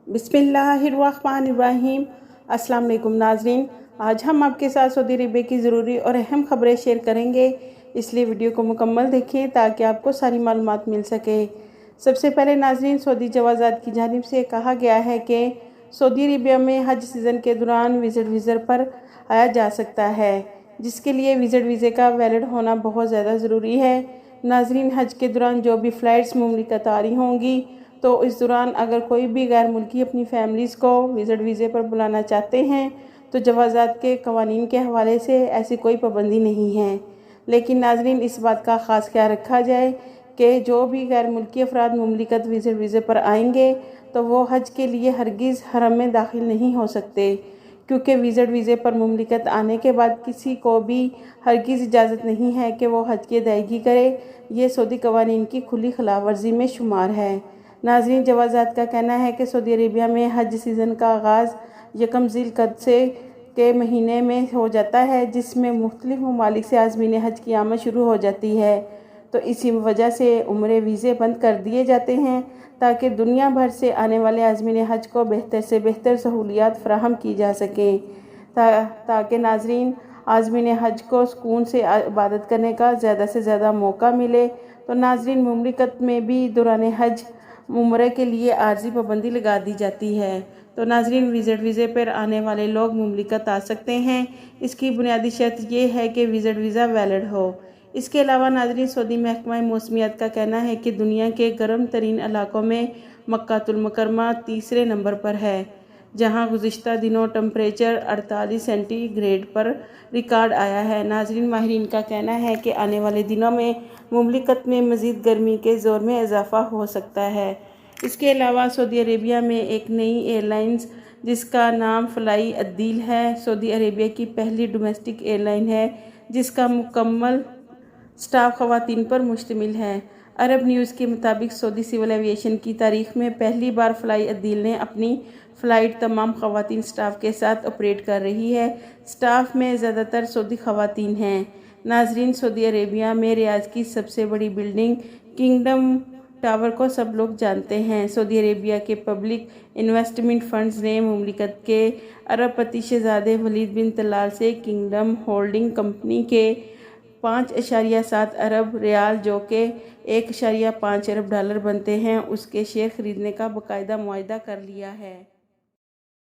बिस्मिल्लाहिर्रहमानिर्रहीम। अस्सलाम वालेकुम नाज़रीन, आज हम आपके साथ सऊदी अरबिया की ज़रूरी और अहम खबरें शेयर करेंगे, इसलिए वीडियो को मुकम्मल देखें ताकि आपको सारी मालूमात मिल सके। सबसे पहले नाज़रीन, सऊदी जवाज़ात की जानिब से कहा गया है कि सऊदी अरबिया में हज सीज़न के दौरान विज़िट वीज़ा पर आया जा सकता है, जिसके लिए विज़िट वीज़े का वैलिड होना बहुत ज़्यादा ज़रूरी है। नाज़रीन, हज के दौरान जो भी फ़्लाइट्स मुमलिकत आ रही होंगी, तो इस दौरान अगर कोई भी गैर मुल्की अपनी फैमिलीज़ को विज़िट वीज़े पर बुलाना चाहते हैं तो जवाज़ात के कवानीन के हवाले से ऐसी कोई पाबंदी नहीं है। लेकिन नाज़रीन, इस बात का ख़ास ख्याल रखा जाए कि जो भी गैर मुल्की अफराद मुमलिकत विज़िट वीज़े पर आएंगे तो वो हज के लिए हरगिज़ हरम में दाखिल नहीं हो सकते, क्योंकि विज़िट वीज़े पर मुमलिकत आने के बाद किसी को भी हरगिज़ इजाज़त नहीं है कि वो हज की अदायगी करे। ये सऊदी कवानीन की खुली खिलाफ वर्जी में शुमार है। नाज़रीन, जवाज़ात का कहना है कि सऊदी अरेबिया में हज सीज़न का आगाज़ यकम ज़िलक़द से के महीने में हो जाता है, जिसमें मुख्तलिफ़ ममालिक से आज़मीन हज की आमद शुरू हो जाती है। तो इसी वजह से उम्रे वीज़े बंद कर दिए जाते हैं ताकि दुनिया भर से आने वाले आज़मीन हज को बेहतर से बेहतर सहूलियात फ़राहम की जा सकें, ताकि नाज़रीन आज़मीन हज को सुकून से इबादत करने का ज़्यादा से ज़्यादा मौका मिले। तो नाज़रीन, मुमलिकत में भी दौरान हज उम्रे के लिए आर्जी पाबंदी लगा दी जाती है। तो नाज़रीन, विज़िट वीज़े पर आने वाले लोग मुमलिकत आ सकते हैं। इसकी बुनियादी शर्त ये है कि विज़िट वीज़ा वैलिड हो। इसके अलावा नाज़रीन, सऊदी महकमा मौसमियात का कहना है कि दुनिया के गर्म तरीन इलाकों में मक्कातुल मुकर्रमा तीसरे नंबर पर है, जहां गुज़िश्ता दिनों टेम्परेचर 48 सेंटीग्रेड पर रिकॉर्ड आया है। नाज़रीन, माहिरीन का कहना है कि आने वाले दिनों में मुमलिकत में मज़ीद गर्मी के ज़ोर में इजाफ़ा हो सकता है। इसके अलावा सऊदी अरेबिया में एक नई एयरलाइंस जिसका नाम फ्लाई अदील है, सऊदी अरेबिया की पहली डोमेस्टिक एयरलाइन है जिसका मुकम्मल स्टाफ ख़वातीन पर मुश्तमिल है। अरब न्यूज़ के मुताबिक सऊदी सिविल एविएशन की तारीख़ में पहली बार फ्लाई अदील ने अपनी फ़्लाइट तमाम ख़वातीन स्टाफ के साथ ऑपरेट कर रही है। स्टाफ में ज़्यादातर सऊदी ख़वातीन हैं। नाज़रीन, सऊदी अरेबिया में रियाद की सबसे बड़ी बिल्डिंग किंगडम टावर को सब लोग जानते हैं। सऊदी अरेबिया के पब्लिक इन्वेस्टमेंट फंड्स ने मुमलिकत के अरबपति शहज़ादे वलीद बिन तलाल से किंगडम होल्डिंग कंपनी के 5.7 अरब रियाल, जो कि 1.5 अरब डॉलर बनते हैं, उसके शेयर खरीदने का बाकायदा मुआहदा कर लिया है।